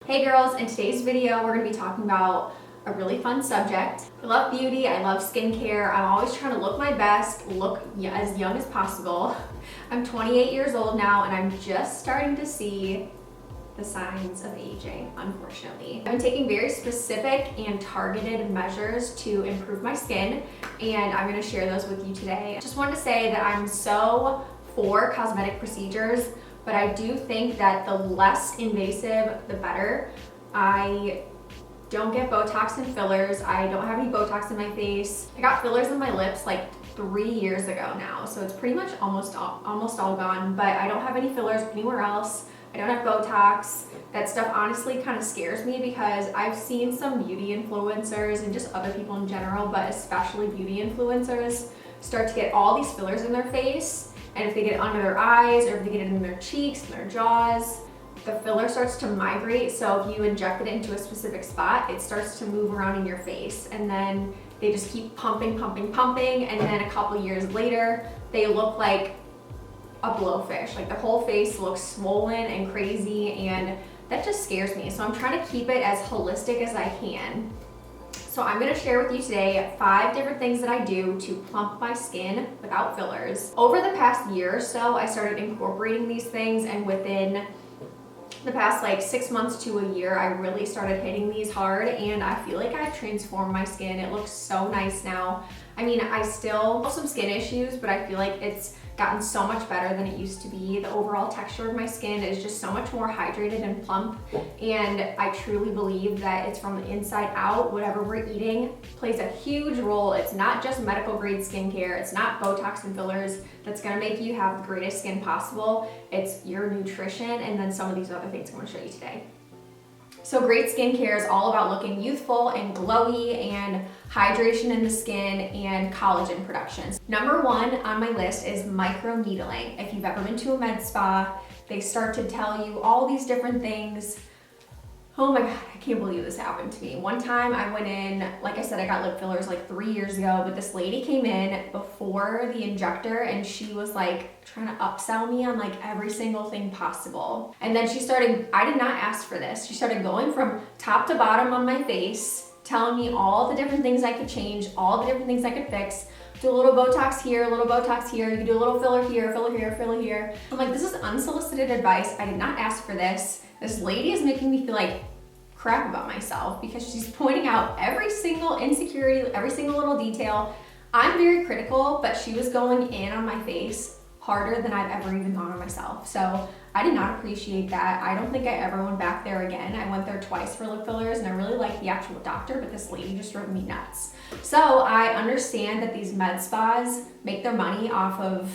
Hey girls, in today's video we're going to be talking about a really fun subject. I love beauty, I love skincare, I'm always trying to look my best, look as young as possible. I'm 28 years old now and I'm just starting to see the signs of aging, unfortunately. I've been taking very specific and targeted measures to improve my skin, and I'm going to share those with you today. I just wanted to say that I'm so for cosmetic procedures, but I do think that the less invasive, the better. I don't get Botox and fillers. I don't have any Botox in my face. I got fillers in my lips like 3 years ago now, so it's pretty much almost all gone, but I don't have any fillers anywhere else. I don't have Botox. That stuff honestly kind of scares me because I've seen some beauty influencers and just other people in general, but especially beauty influencers, start to get all these fillers in their face. And if they get it under their eyes or if they get it in their cheeks and their jaws, the filler starts to migrate. So if you inject it into a specific spot, it starts to move around in your face. And then they just keep pumping. And then a couple years later, they look like a blowfish. Like their whole face looks swollen and crazy, and that just scares me. So I'm trying to keep it as holistic as I can. So I'm going to share with you today 5 different things that I do to plump my skin without fillers. Over the past year or so, I started incorporating these things, and within the past like 6 months to a year, I really started hitting these hard, and I feel like I've transformed my skin. It looks so nice now. I mean, I still have some skin issues, but I feel like it's gotten so much better than it used to be. The overall texture of my skin is just so much more hydrated and plump, and I truly believe that it's from the inside out. Whatever we're eating plays a huge role. It's not just medical grade skincare, it's not Botox and fillers that's gonna make you have the greatest skin possible. It's your nutrition and then some of these other things I'm gonna show you today. So great skincare is all about looking youthful and glowy and hydration in the skin and collagen production. Number 1 on my list is microneedling. If you've ever been to a med spa, they start to tell you all these different things. Oh my God, I can't believe this happened to me. One time I went in, like I said, I got lip fillers like 3 years ago, but this lady came in before the injector and she was like trying to upsell me on like every single thing possible. And then she started, I did not ask for this. She started going from top to bottom on my face, telling me all the different things I could change, all the different things I could fix. Do a little Botox here, a little Botox here, you can do a little filler here, filler here, filler here. I'm like, this is unsolicited advice. I did not ask for this. This lady is making me feel like crap about myself because she's pointing out every single insecurity, every single little detail. I'm very critical, but she was going in on my face harder than I've ever even gone on myself. So I did not appreciate that. I don't think I ever went back there again. I went there twice for lip fillers and I really liked the actual doctor, but this lady just drove me nuts. So I understand that these med spas make their money off of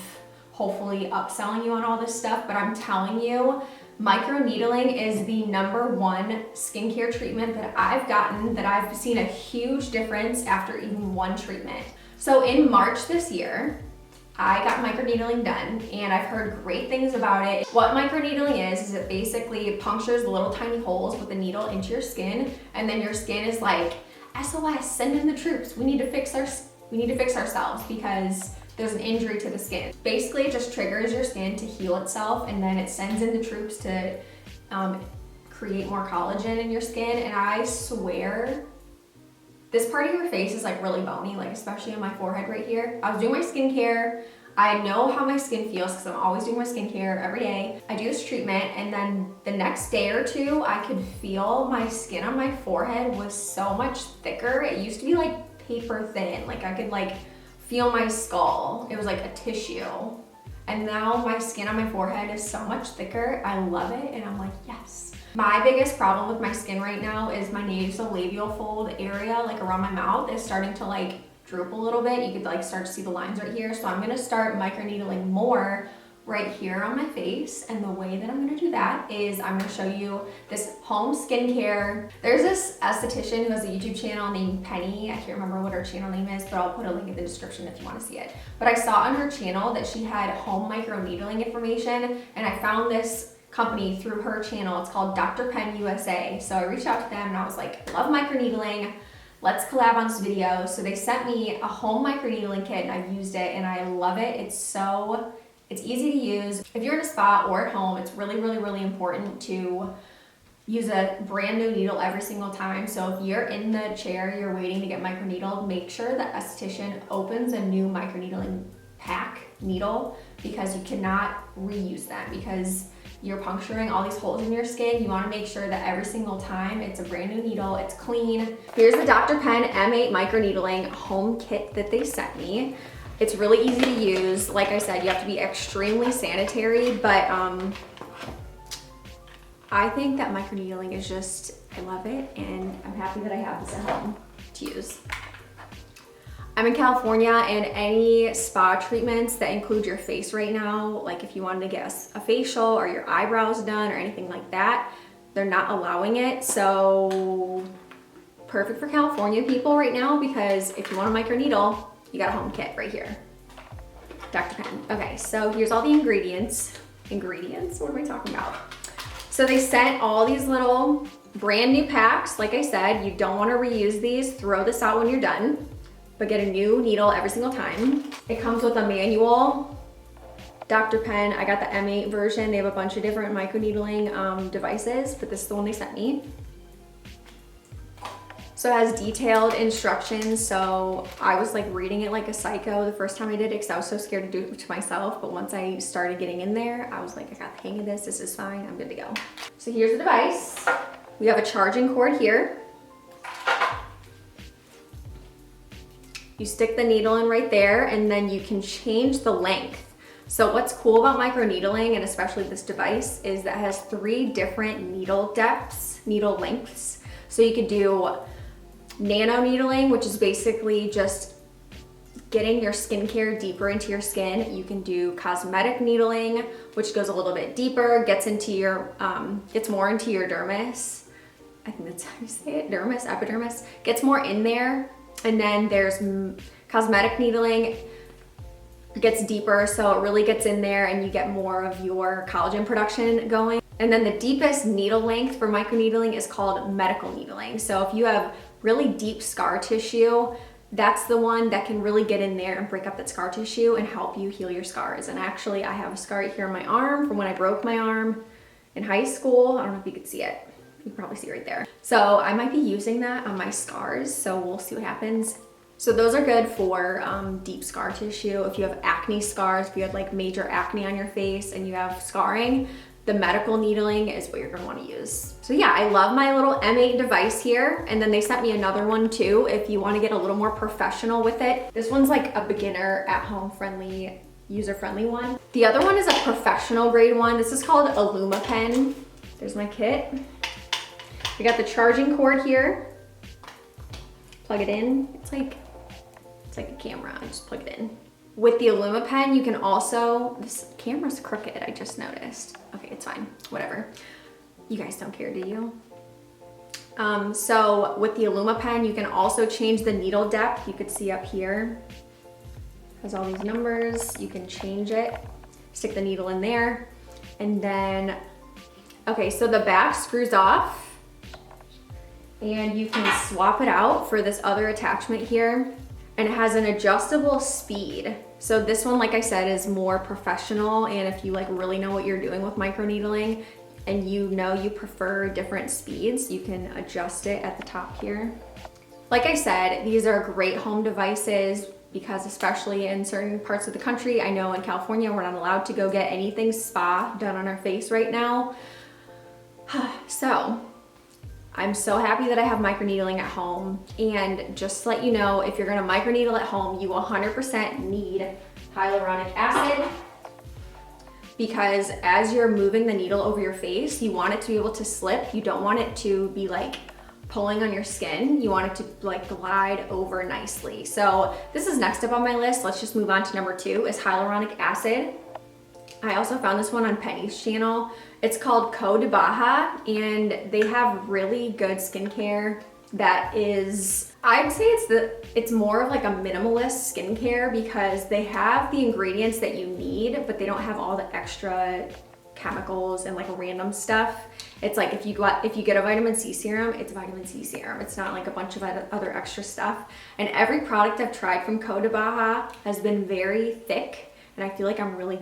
hopefully upselling you on all this stuff, but I'm telling you, microneedling is the #1 skincare treatment that I've gotten, that I've seen a huge difference after even one treatment. So in March this year, I got microneedling done and I've heard great things about it. What microneedling is it basically punctures the little tiny holes with the needle into your skin, and then your skin is like, SOS, send in the troops. We need to fix ourselves because there's an injury to the skin. Basically, it just triggers your skin to heal itself, and then it sends in the troops to create more collagen in your skin. And I swear, this part of your face is like really bony, like especially on my forehead right here. I was doing my skincare. I know how my skin feels because I'm always doing my skincare every day. I do this treatment, and then the next day or two, I could feel my skin on my forehead was so much thicker. It used to be like paper thin, like I could like feel my skull. It was like a tissue. And now my skin on my forehead is so much thicker. I love it, and I'm like, yes. My biggest problem with my skin right now is my nasolabial fold area, like around my mouth, is starting to like droop a little bit. You could like start to see the lines right here. So I'm gonna start microneedling more right here on my face, and the way that I'm gonna do that is I'm gonna show you this home skincare. There's this esthetician who has a YouTube channel named Penny. I can't remember what her channel name is, but I'll put a link in the description if you wanna see it. But I saw on her channel that she had home microneedling information, and I found this company through her channel. It's called Dr. Penn USA. So I reached out to them and I was like, I love microneedling. Let's collab on this video. So they sent me a home microneedling kit, and I've used it and I love it. It's easy to use. If you're in a spa or at home, it's really important to use a brand new needle every single time. So if you're in the chair, you're waiting to get microneedled, make sure the esthetician opens a new microneedling pack needle, because you cannot reuse them, because you're puncturing all these holes in your skin. You wanna make sure that every single time it's a brand new needle, it's clean. Here's the Dr. Penn M8 microneedling home kit that they sent me. It's really easy to use. Like I said, you have to be extremely sanitary, but I think that microneedling is just, I love it, and I'm happy that I have this at home to use. I'm in California, and any spa treatments that include your face right now, like if you wanted to get a facial or your eyebrows done or anything like that, they're not allowing it. So perfect for California people right now, because if you want a microneedle, you got a home kit right here. Dr. Penn. Okay, so here's all the ingredients. Ingredients? What am I talking about? So they sent all these little brand new packs. Like I said, you don't want to reuse these. Throw this out when you're done, but get a new needle every single time. It comes with a manual. Dr. Penn, I got the M8 version. They have a bunch of different microneedling devices, but this is the one they sent me. So it has detailed instructions. So I was like reading it like a psycho the first time I did it, because I was so scared to do it to myself. But once I started getting in there, I was like, I got the hang of this. This is fine. I'm good to go. So here's the device. We have a charging cord here. You stick the needle in right there, and then you can change the length. So what's cool about microneedling, and especially this device, is that it has 3 different needle depths, needle lengths. So you could do nano needling, which is basically just getting your skincare deeper into your skin. You can do cosmetic needling, which goes a little bit deeper, gets into your, gets more into your dermis. I think that's how you say it, dermis, epidermis, gets more in there. And then there's cosmetic needling, gets deeper, so it really gets in there and you get more of your collagen production going. And then the deepest needle length for microneedling is called medical needling. So if you have really deep scar tissue, that's the one that can really get in there and break up that scar tissue and help you heal your scars. And actually, I have a scar right here on my arm from when I broke my arm in high school. I don't know if you could see it. You can probably see it right there. So I might be using that on my scars, so we'll see what happens. So those are good for deep scar tissue. If you have acne scars, if you had like major acne on your face and you have scarring, the medical needling is what you're gonna wanna use. So yeah, I love my little M8 device here. And then they sent me another one too, if you wanna get a little more professional with it. This one's like a beginner, at-home friendly, user-friendly one. The other one is a professional grade one. This is called a Lululemon. There's my kit. We got the charging cord here. Plug it in. It's like a camera, I just plug it in. With the Lululemon, you can also, this camera's crooked, I just noticed. Okay, it's fine, whatever. You guys don't care, do you? So with the Lululemon, you can also change the needle depth. You could see up here, has all these numbers. You can change it, stick the needle in there. And then, okay, so the back screws off and you can swap it out for this other attachment here. And it has an adjustable speed. So this one, like I said, is more professional. And if you like really know what you're doing with microneedling and you know you prefer different speeds, you can adjust it at the top here. Like I said, these are great home devices because especially in certain parts of the country, I know in California, we're not allowed to go get anything spa done on our face right now. So I'm so happy that I have microneedling at home. And just to let you know, if you're gonna microneedle at home, you 100% need hyaluronic acid, because as you're moving the needle over your face, you want it to be able to slip. You don't want it to be like pulling on your skin. You want it to like glide over nicely. So this is next up on my list. Let's just move on to number 2 is hyaluronic acid. I also found this one on Penny's channel. It's called Co de Baja, and they have really good skincare that is, I'd say it's more of like a minimalist skincare because they have the ingredients that you need, but they don't have all the extra chemicals and like random stuff. It's like if you get a vitamin C serum, it's vitamin C serum. It's not like a bunch of other extra stuff. And every product I've tried from Co de Baja has been very thick, and I feel like I'm really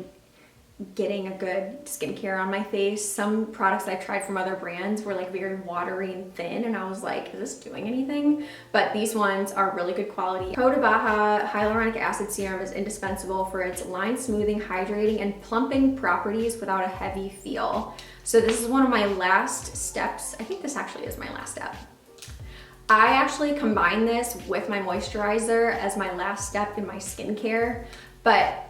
getting a good skincare on my face. Some products I've tried from other brands were like very watery and thin, and I was like, is this doing anything? But these ones are really good quality. Eau de Baja Hyaluronic Acid Serum is indispensable for its line smoothing, hydrating, and plumping properties without a heavy feel. So this is one of my last steps. I think this actually is my last step. I actually combine this with my moisturizer as my last step in my skincare, but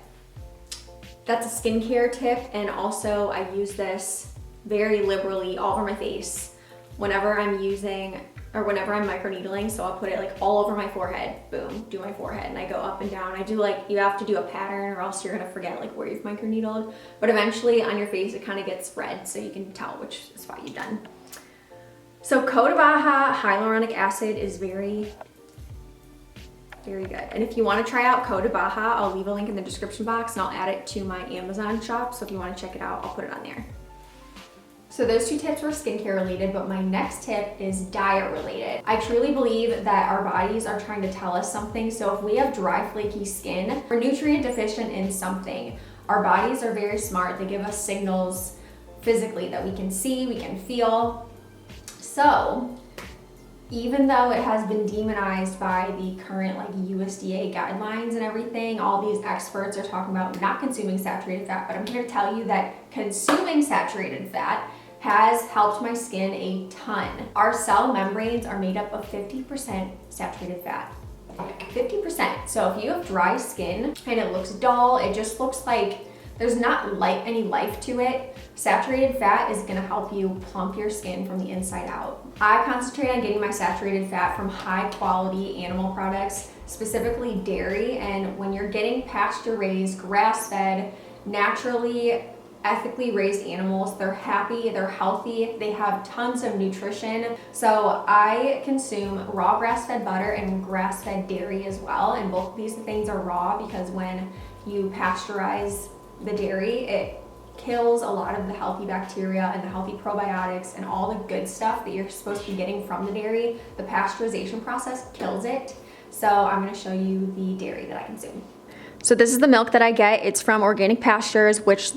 that's a skincare tip, and also I use this very liberally all over my face whenever I'm microneedling. So I'll put it like all over my forehead, boom, do my forehead, and I go up and down. I do like, you have to do a pattern or else you're gonna forget like where you've microneedled, but eventually on your face it kind of gets red so you can tell which spot you've done. So Eau de Baja Hyaluronic Acid is very good. And if you want to try out Eau de Baja, I'll leave a link in the description box and I'll add it to my Amazon shop. So if you want to check it out, I'll put it on there. So those two tips were skincare related, but my next tip is diet related. I truly believe that our bodies are trying to tell us something. So if we have dry, flaky skin, we're nutrient deficient in something. Our bodies are very smart. They give us signals physically that we can see, we can feel. So even though it has been demonized by the current like USDA guidelines and everything, all these experts are talking about not consuming saturated fat, but I'm here to tell you that consuming saturated fat has helped my skin a ton. Our cell membranes are made up of 50% saturated fat. 50%. So if you have dry skin and it looks dull, it just looks like there's not any life to it, saturated fat is gonna help you plump your skin from the inside out. I concentrate on getting my saturated fat from high quality animal products, specifically dairy, and when you're getting pasture raised, grass fed, naturally, ethically raised animals, they're happy, they're healthy, they have tons of nutrition. So I consume raw grass-fed butter and grass-fed dairy as well, and both of these things are raw because when you pasteurize the dairy, it kills a lot of the healthy bacteria and the healthy probiotics and all the good stuff that you're supposed to be getting from the dairy. The pasteurization process kills it. So I'm going to show you the dairy that I consume. So this is the milk that I get. It's from Organic Pastures, which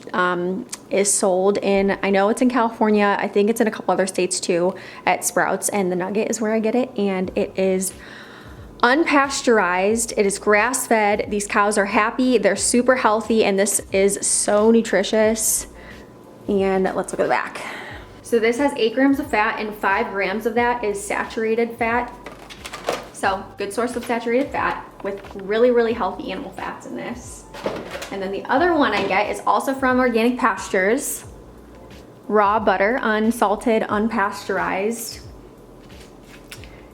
is sold in, I know it's in California, I think it's in a couple other states too, at Sprouts, and the Nugget is where I get it, and it is unpasteurized, it is grass-fed. These cows are happy, they're super healthy, and this is so nutritious. And let's look at the back. So this has 8 grams of fat, and 5 grams of that is saturated fat. So good source of saturated fat with really, really healthy animal fats in this. And then the other one I get is also from Organic Pastures. Raw butter, unsalted, unpasteurized.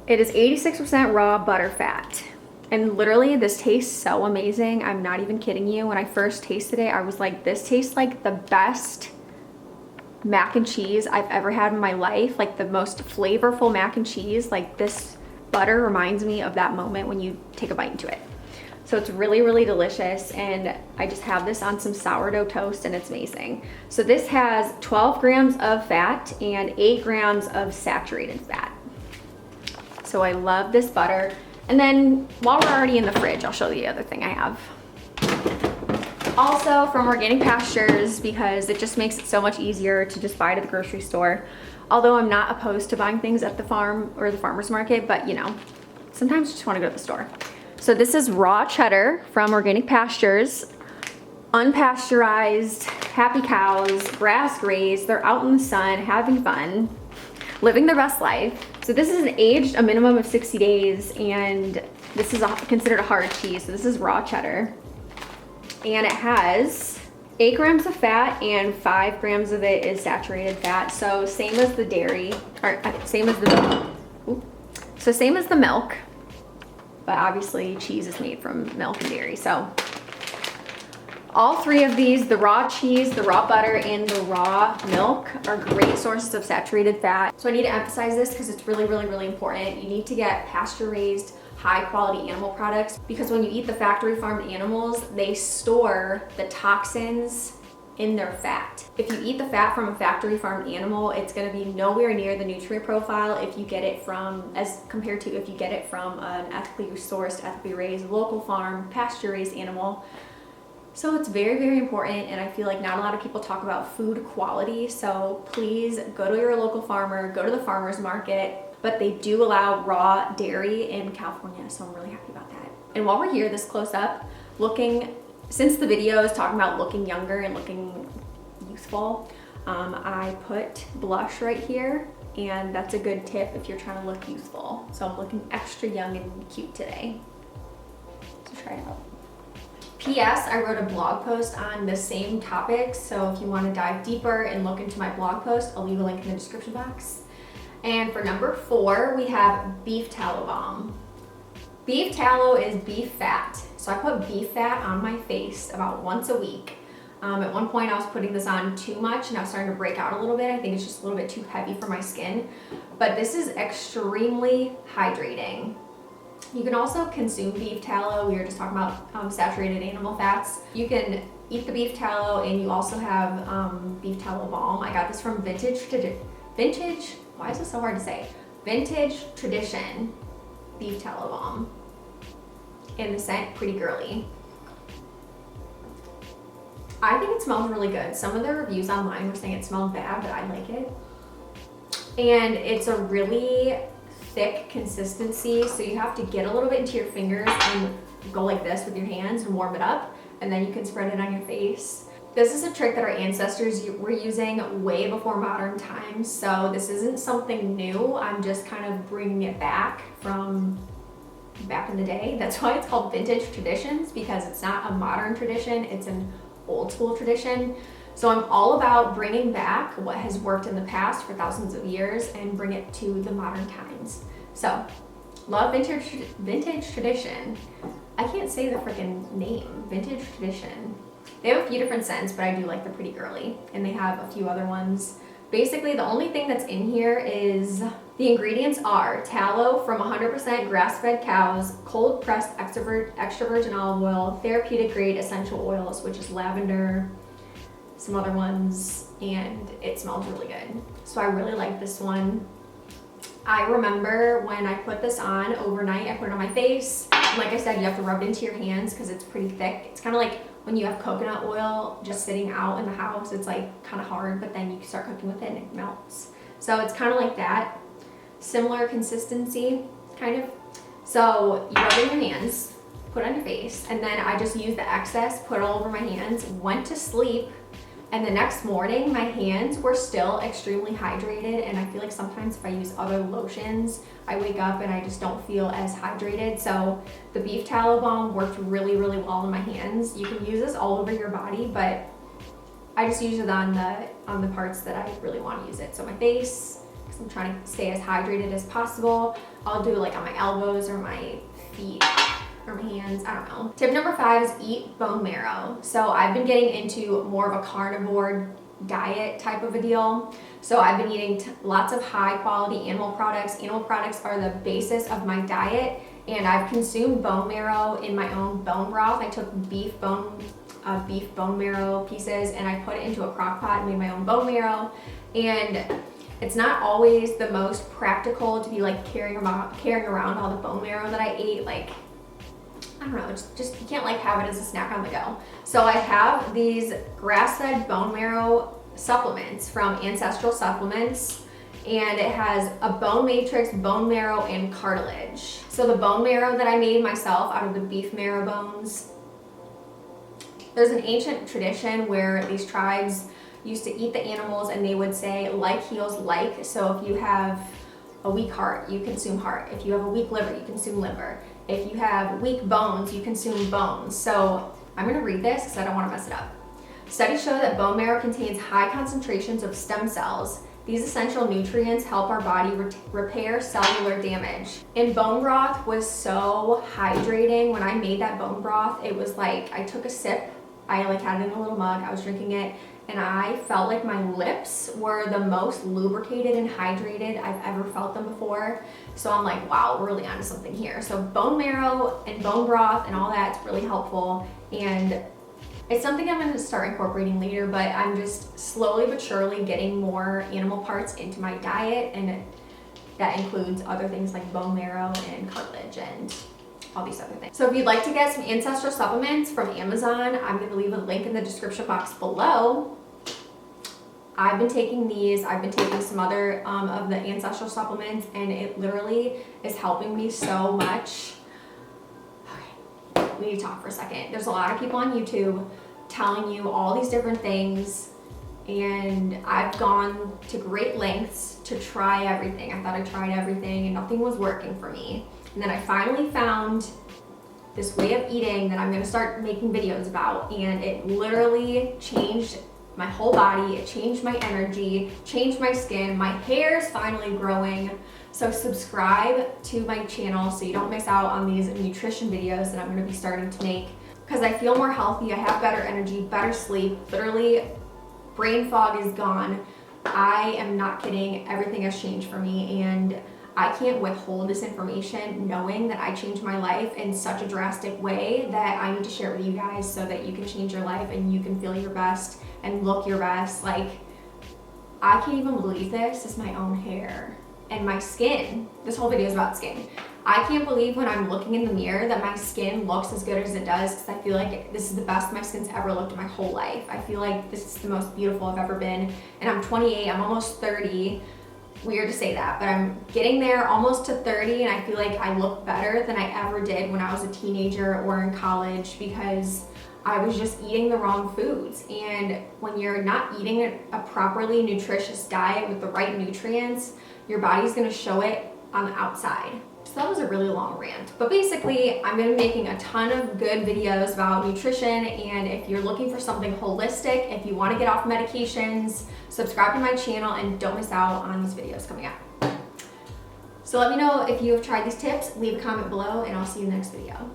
It is 86% raw butter fat. And literally this tastes so amazing. I'm not even kidding you. When I first tasted it, I was like, this tastes like the best mac and cheese I've ever had in my life. Like the most flavorful mac and cheese. Like this butter reminds me of that moment when you take a bite into it. So it's really, really delicious, and I just have this on some sourdough toast and it's amazing. So this has 12 grams of fat and 8 grams of saturated fat. So I love this butter. And then while we're already in the fridge, I'll show you the other thing I have. Also from Organic Pastures, because it just makes it so much easier to just buy it at the grocery store. Although I'm not opposed to buying things at the farm or the farmer's market, but you know, sometimes you just want to go to the store. So this is raw cheddar from Organic Pastures, unpasteurized, happy cows, grass raised, they're out in the sun, having fun, living their best life. So this is aged a minimum of 60 days, and this is considered a hard cheese. So this is raw cheddar, and it has 8 grams of fat and 5 grams of it is saturated fat. So same as the dairy, or same as the milk, but obviously cheese is made from milk and dairy. So all 3 of these, the raw cheese, the raw butter, and the raw milk, are great sources of saturated fat. So I need to emphasize this because it's really, really, really important. You need to get pasture-raised, high-quality animal products, because when you eat the factory-farmed animals, they store the toxins in their fat. If you eat the fat from a factory-farmed animal, it's going to be nowhere near the nutrient profile if you get it from, as compared to if you get it from an ethically sourced, ethically raised, local farm, pasture-raised animal. So it's very, very important, and I feel like not a lot of people talk about food quality, so please go to your local farmer, go to the farmer's market, but they do allow raw dairy in California, so I'm really happy about that. And while we're here this close up, since the video is talking about looking younger and looking youthful, I put blush right here, and that's a good tip if you're trying to look youthful. So I'm looking extra young and cute today, so try it out. P.S. I wrote a blog post on the same topic, so if you want to dive deeper and look into my blog post, I'll leave a link in the description box. And for number 4, we have beef tallow balm. Beef tallow is beef fat, so I put beef fat on my face about once a week. At one point I was putting this on too much and I was starting to break out a little bit. I think it's just a little bit too heavy for my skin, but this is extremely hydrating. You can also consume beef tallow. We were just talking about saturated animal fats. You can eat the beef tallow, and you also have beef tallow balm. I got this from Vintage, why is this so hard to say? Vintage Tradition beef tallow balm. And the scent, Pretty Girly. I think it smells really good. Some of the reviews online were saying it smelled bad, but I like it. And it's a really thick consistency, so you have to get a little bit into your fingers and go like this with your hands and warm it up, and then you can spread it on your face. This is a trick that our ancestors were using way before modern times, so this isn't something new. I'm just kind of bringing it back from back in the day. That's why it's called Vintage Traditions, because it's not a modern tradition, it's an old school tradition. So I'm all about bringing back what has worked in the past for thousands of years and bring it to the modern times. So, love Vintage Tradition. I can't say the freaking name, Vintage Tradition. They have a few different scents, but I do like the Pretty Girly, and they have a few other ones. Basically, the only thing that's in here is, the ingredients are tallow from 100% grass-fed cows, cold-pressed extra virgin olive oil, therapeutic grade essential oils, which is lavender, some other ones, and it smells really good. So I really like this one. I remember when I put this on overnight, I put it on my face. And like I said, you have to rub it into your hands because it's pretty thick. It's kind of like when you have coconut oil just sitting out in the house, it's like kind of hard, but then you start cooking with it and it melts. So it's kind of like that. Similar consistency, kind of. So you rub it in your hands, put it on your face, and then I just used the excess, put it all over my hands, went to sleep. And the next morning, my hands were still extremely hydrated, and I feel like sometimes if I use other lotions, I wake up and I just don't feel as hydrated. So the beef tallow balm worked really, really well in my hands. You can use this all over your body, but I just use it on the parts that I really want to use it. So my face, because I'm trying to stay as hydrated as possible. I'll do it like on my elbows or my feet. Or my hands, I don't know. Tip number 5 is eat bone marrow. So I've been getting into more of a carnivore diet type of a deal. So I've been eating lots of high quality animal products. Animal products are the basis of my diet, and I've consumed bone marrow in my own bone broth. I took beef bone marrow pieces and I put it into a crock pot and made my own bone marrow. And it's not always the most practical to be like carrying around all the bone marrow that I ate. Like, I don't know, it's just, you can't like have it as a snack on the go. So I have these grass-fed bone marrow supplements from Ancestral Supplements, and it has a bone matrix, bone marrow, and cartilage. So the bone marrow that I made myself out of the beef marrow bones, there's an ancient tradition where these tribes used to eat the animals and they would say like heals like. So if you have a weak heart, you consume heart. If you have a weak liver, you consume liver. If you have weak bones, you consume bones. So I'm gonna read this because I don't wanna mess it up. Studies show that bone marrow contains high concentrations of stem cells. These essential nutrients help our body repair cellular damage. And bone broth was so hydrating. When I made that bone broth, it was like, I took a sip, I like had it in a little mug, I was drinking it, and I felt like my lips were the most lubricated and hydrated I've ever felt them before. So I'm like, wow, we're really onto something here. So bone marrow and bone broth and all that's really helpful. And it's something I'm gonna start incorporating later, but I'm just slowly but surely getting more animal parts into my diet, and that includes other things like bone marrow and cartilage and all these other things. So if you'd like to get some ancestral supplements from Amazon, I'm gonna leave a link in the description box below. I've been taking these, I've been taking some other of the ancestral supplements, and it literally is helping me so much. Okay, we need to talk for a second. There's a lot of people on YouTube telling you all these different things, and I've gone to great lengths to try everything. I thought I tried everything and nothing was working for me. And then I finally found this way of eating that I'm gonna start making videos about, and it literally changed my whole body. It changed my energy, changed my skin. My hair's finally growing. So subscribe to my channel so you don't miss out on these nutrition videos that I'm gonna be starting to make, because I feel more healthy, I have better energy, better sleep. Literally, brain fog is gone. I am not kidding, everything has changed for me, and I can't withhold this information knowing that I changed my life in such a drastic way that I need to share it with you guys so that you can change your life and you can feel your best and look your best. Like, I can't even believe this is my own hair and my skin. This whole video is about skin. I can't believe when I'm looking in the mirror that my skin looks as good as it does, because I feel like this is the best my skin's ever looked in my whole life. I feel like this is the most beautiful I've ever been, and I'm 28, I'm almost 30. Weird to say that, but I'm getting there, almost to 30, and I feel like I look better than I ever did when I was a teenager or in college, because I was just eating the wrong foods. And when you're not eating a properly nutritious diet with the right nutrients, your body's gonna show it on the outside. So that was a really long rant, but basically I'm gonna be making a ton of good videos about nutrition, and if you're looking for something holistic, if you wanna get off medications, subscribe to my channel and don't miss out on these videos coming up. So let me know if you have tried these tips, leave a comment below, and I'll see you in the next video.